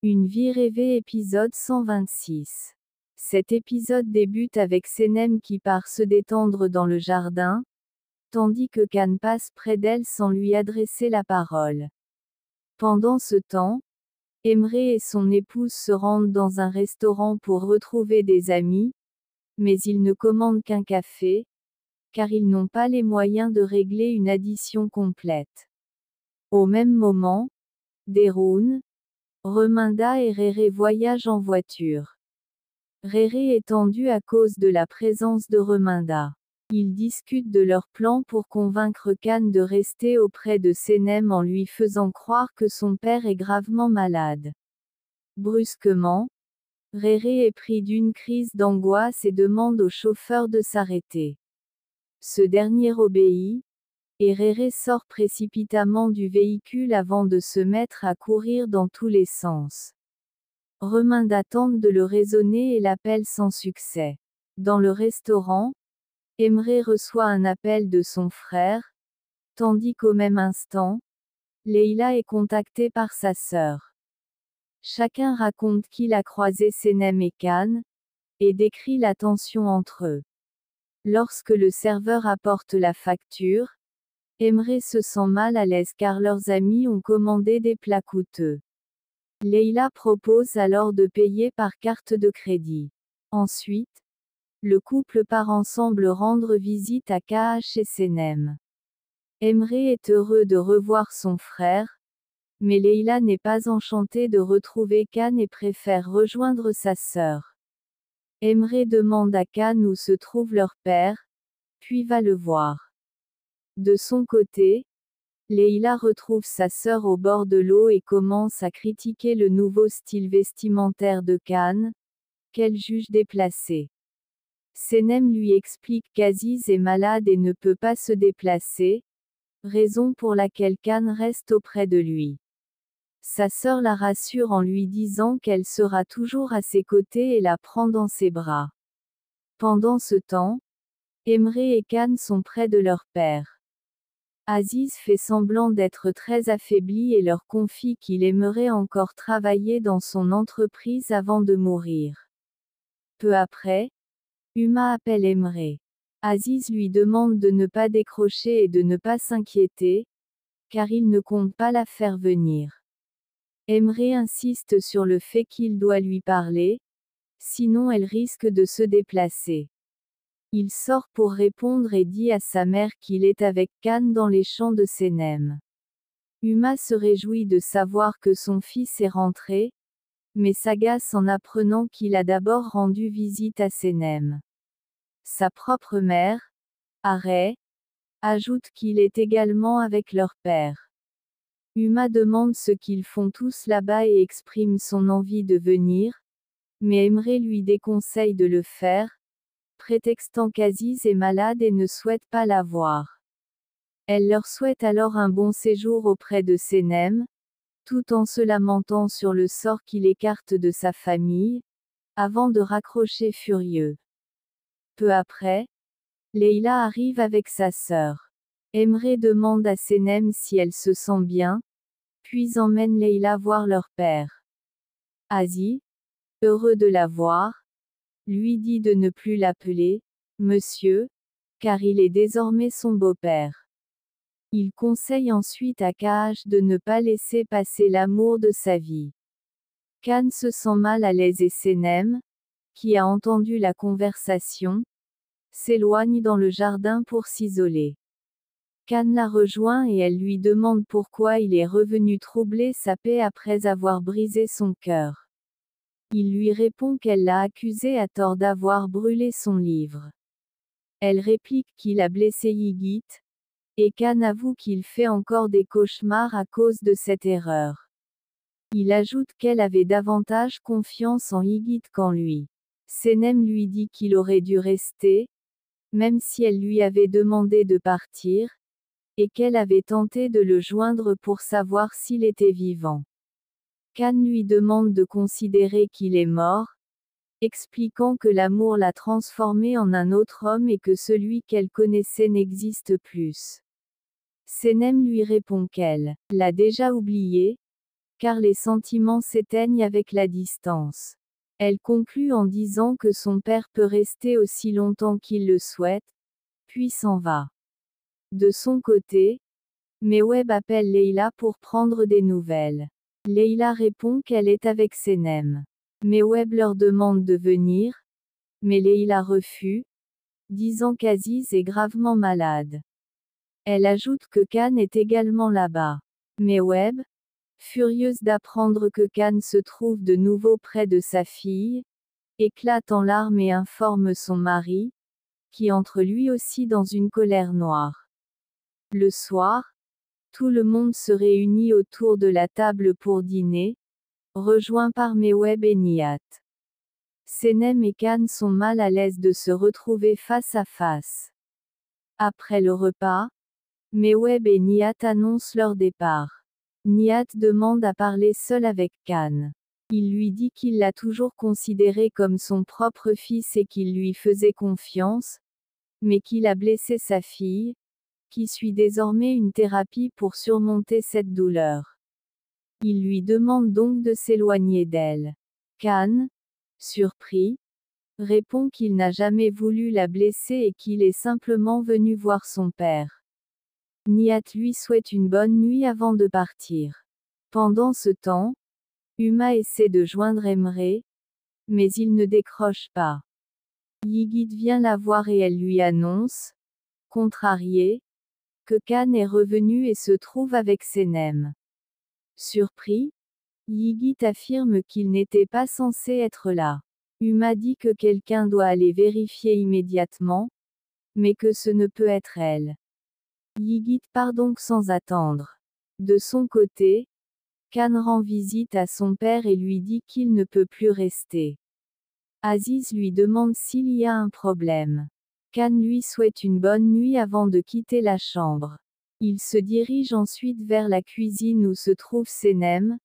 Une vie rêvée épisode 126. Cet épisode débute avec Senem qui part se détendre dans le jardin, tandis que Khan passe près d'elle sans lui adresser la parole. Pendant ce temps, Emre et son épouse se rendent dans un restaurant pour retrouver des amis, mais ils ne commandent qu'un café, car ils n'ont pas les moyens de régler une addition complète. Au même moment, Deroun, Reminda et Réré voyagent en voiture. Réré est tendu à cause de la présence de Reminda. Ils discutent de leur plan pour convaincre Khan de rester auprès de Senem en lui faisant croire que son père est gravement malade. Brusquement, Réré est pris d'une crise d'angoisse et demande au chauffeur de s'arrêter. Ce dernier obéit, et Réré sort précipitamment du véhicule avant de se mettre à courir dans tous les sens. Reminda tente de le raisonner et l'appelle sans succès. Dans le restaurant, Emre reçoit un appel de son frère, tandis qu'au même instant, Leila est contactée par sa sœur. Chacun raconte qu'il a croisé Senem et Khan, et décrit la tension entre eux. Lorsque le serveur apporte la facture, Emre se sent mal à l'aise car leurs amis ont commandé des plats coûteux. Leila propose alors de payer par carte de crédit. Ensuite, le couple part ensemble rendre visite à Kaash et Senem. Emre est heureux de revoir son frère, mais Leila n'est pas enchantée de retrouver Khan et préfère rejoindre sa sœur. Emre demande à Khan où se trouve leur père, puis va le voir. De son côté, Leila retrouve sa sœur au bord de l'eau et commence à critiquer le nouveau style vestimentaire de Khan, qu'elle juge déplacé. Senem lui explique qu'Aziz est malade et ne peut pas se déplacer, raison pour laquelle Khan reste auprès de lui. Sa sœur la rassure en lui disant qu'elle sera toujours à ses côtés et la prend dans ses bras. Pendant ce temps, Emre et Khan sont près de leur père. Aziz fait semblant d'être très affaibli et leur confie qu'il aimerait encore travailler dans son entreprise avant de mourir. Peu après, Uma appelle Emre. Aziz lui demande de ne pas décrocher et de ne pas s'inquiéter, car il ne compte pas la faire venir. Emre insiste sur le fait qu'il doit lui parler, sinon elle risque de se déplacer. Il sort pour répondre et dit à sa mère qu'il est avec Khan dans les champs de Senem. Uma se réjouit de savoir que son fils est rentré, mais s'agace en apprenant qu'il a d'abord rendu visite à Senem. Sa propre mère, Aré, ajoute qu'il est également avec leur père. Uma demande ce qu'ils font tous là-bas et exprime son envie de venir, mais Emre lui déconseille de le faire, prétextant qu'Aziz est malade et ne souhaite pas la voir. Elle leur souhaite alors un bon séjour auprès de Senem, tout en se lamentant sur le sort qu'il écarte de sa famille, avant de raccrocher furieux. Peu après, Leila arrive avec sa sœur. Emre demande à Senem si elle se sent bien, puis emmène Leila voir leur père. Aziz, heureux de la voir, lui dit de ne plus l'appeler « monsieur », car il est désormais son beau-père. Il conseille ensuite à Kaash de ne pas laisser passer l'amour de sa vie. Khan se sent mal à l'aise et Senem, qui a entendu la conversation, s'éloigne dans le jardin pour s'isoler. Khan la rejoint et elle lui demande pourquoi il est revenu troubler sa paix après avoir brisé son cœur. Il lui répond qu'elle l'a accusé à tort d'avoir brûlé son livre. Elle réplique qu'il a blessé Ygit, et Khan avoue qu'il fait encore des cauchemars à cause de cette erreur. Il ajoute qu'elle avait davantage confiance en Ygit qu'en lui. Senem lui dit qu'il aurait dû rester, même si elle lui avait demandé de partir, et qu'elle avait tenté de le joindre pour savoir s'il était vivant. Khan lui demande de considérer qu'il est mort, expliquant que l'amour l'a transformé en un autre homme et que celui qu'elle connaissait n'existe plus. Senem lui répond qu'elle l'a déjà oublié, car les sentiments s'éteignent avec la distance. Elle conclut en disant que son père peut rester aussi longtemps qu'il le souhaite, puis s'en va. De son côté, Meweb appelle Leila pour prendre des nouvelles. Leila répond qu'elle est avec Senem. Meweb leur demande de venir, mais Leila refuse, disant qu'Aziz est gravement malade. Elle ajoute que Khan est également là-bas. Meweb, furieuse d'apprendre que Khan se trouve de nouveau près de sa fille, éclate en larmes et informe son mari, qui entre lui aussi dans une colère noire. Le soir, tout le monde se réunit autour de la table pour dîner, rejoint par Meweb et Nihat. Senem et Khan sont mal à l'aise de se retrouver face à face. Après le repas, Meweb et Nihat annoncent leur départ. Nihat demande à parler seul avec Khan. Il lui dit qu'il l'a toujours considéré comme son propre fils et qu'il lui faisait confiance, mais qu'il a blessé sa fille, qui suit désormais une thérapie pour surmonter cette douleur. Il lui demande donc de s'éloigner d'elle. Khan, surpris, répond qu'il n'a jamais voulu la blesser et qu'il est simplement venu voir son père. Nihat lui souhaite une bonne nuit avant de partir. Pendant ce temps, Huma essaie de joindre Emre, mais il ne décroche pas. Yigit vient la voir et elle lui annonce, contrariée, que Khan est revenu et se trouve avec Senem. Surpris, Yigit affirme qu'il n'était pas censé être là. Huma dit que quelqu'un doit aller vérifier immédiatement, mais que ce ne peut être elle. Yigit part donc sans attendre. De son côté, Khan rend visite à son père et lui dit qu'il ne peut plus rester. Aziz lui demande s'il y a un problème. Khan lui souhaite une bonne nuit avant de quitter la chambre. Il se dirige ensuite vers la cuisine où se trouve Senem,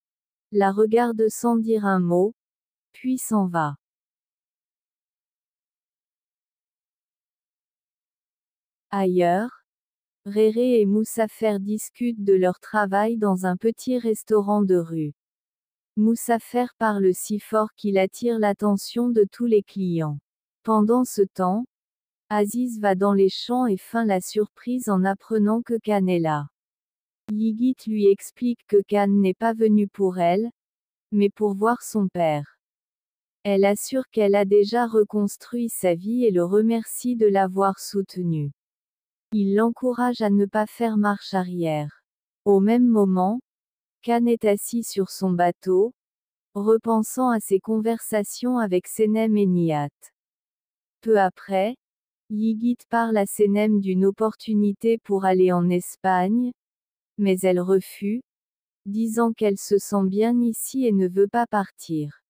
la regarde sans dire un mot, puis s'en va. Ailleurs, Réré et Moussafer discutent de leur travail dans un petit restaurant de rue. Moussafer parle si fort qu'il attire l'attention de tous les clients. Pendant ce temps, Aziz va dans les champs et feint la surprise en apprenant que Khan est là. Yigit lui explique que Khan n'est pas venu pour elle, mais pour voir son père. Elle assure qu'elle a déjà reconstruit sa vie et le remercie de l'avoir soutenu. Il l'encourage à ne pas faire marche arrière. Au même moment, Khan est assis sur son bateau, repensant à ses conversations avec Senem et Nihat. Peu après, Yigit parle à Senem d'une opportunité pour aller en Espagne, mais elle refuse, disant qu'elle se sent bien ici et ne veut pas partir.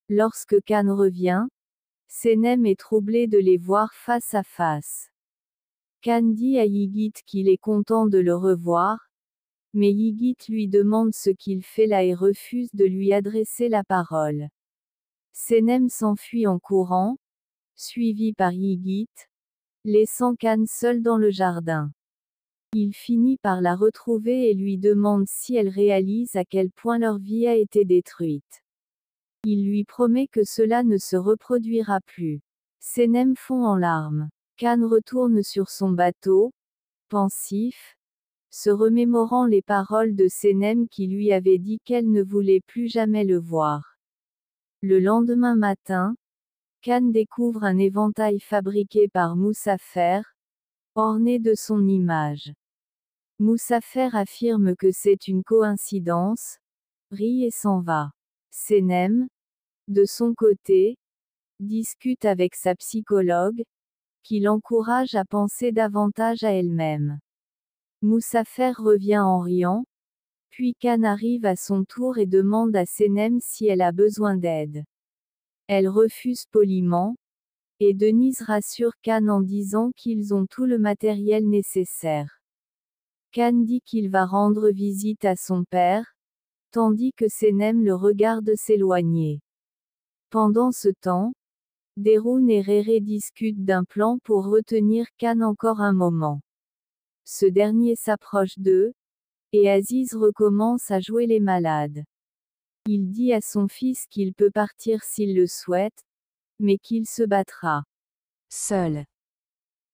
Lorsque Khan revient, Senem est troublé de les voir face à face. Khan dit à Yigit qu'il est content de le revoir, mais Yigit lui demande ce qu'il fait là et refuse de lui adresser la parole. Senem s'enfuit en courant, suivi par Yigit, laissant Khan seul dans le jardin. Il finit par la retrouver et lui demande si elle réalise à quel point leur vie a été détruite. Il lui promet que cela ne se reproduira plus. Senem fond en larmes. Khan retourne sur son bateau, pensif, se remémorant les paroles de Senem qui lui avait dit qu'elle ne voulait plus jamais le voir. Le lendemain matin, Khan découvre un éventail fabriqué par Moussafer, orné de son image. Moussafer affirme que c'est une coïncidence, rit et s'en va. Senem, de son côté, discute avec sa psychologue, qui l'encourage à penser davantage à elle-même. Moussafer revient en riant, puis Khan arrive à son tour et demande à Senem si elle a besoin d'aide. Elle refuse poliment, et Denise rassure Khan en disant qu'ils ont tout le matériel nécessaire. Khan dit qu'il va rendre visite à son père, tandis que Senem le regarde s'éloigner. Pendant ce temps, Deroun et Réré discutent d'un plan pour retenir Khan encore un moment. Ce dernier s'approche d'eux, Et Aziz recommence à jouer les malades. Il dit à son fils qu'il peut partir s'il le souhaite, mais qu'il se battra seul.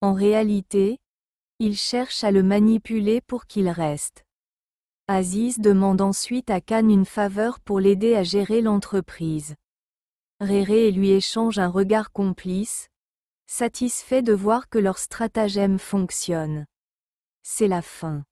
En réalité, il cherche à le manipuler pour qu'il reste. Aziz demande ensuite à Khan une faveur pour l'aider à gérer l'entreprise. Réré lui échange un regard complice, satisfait de voir que leur stratagème fonctionne. C'est la fin.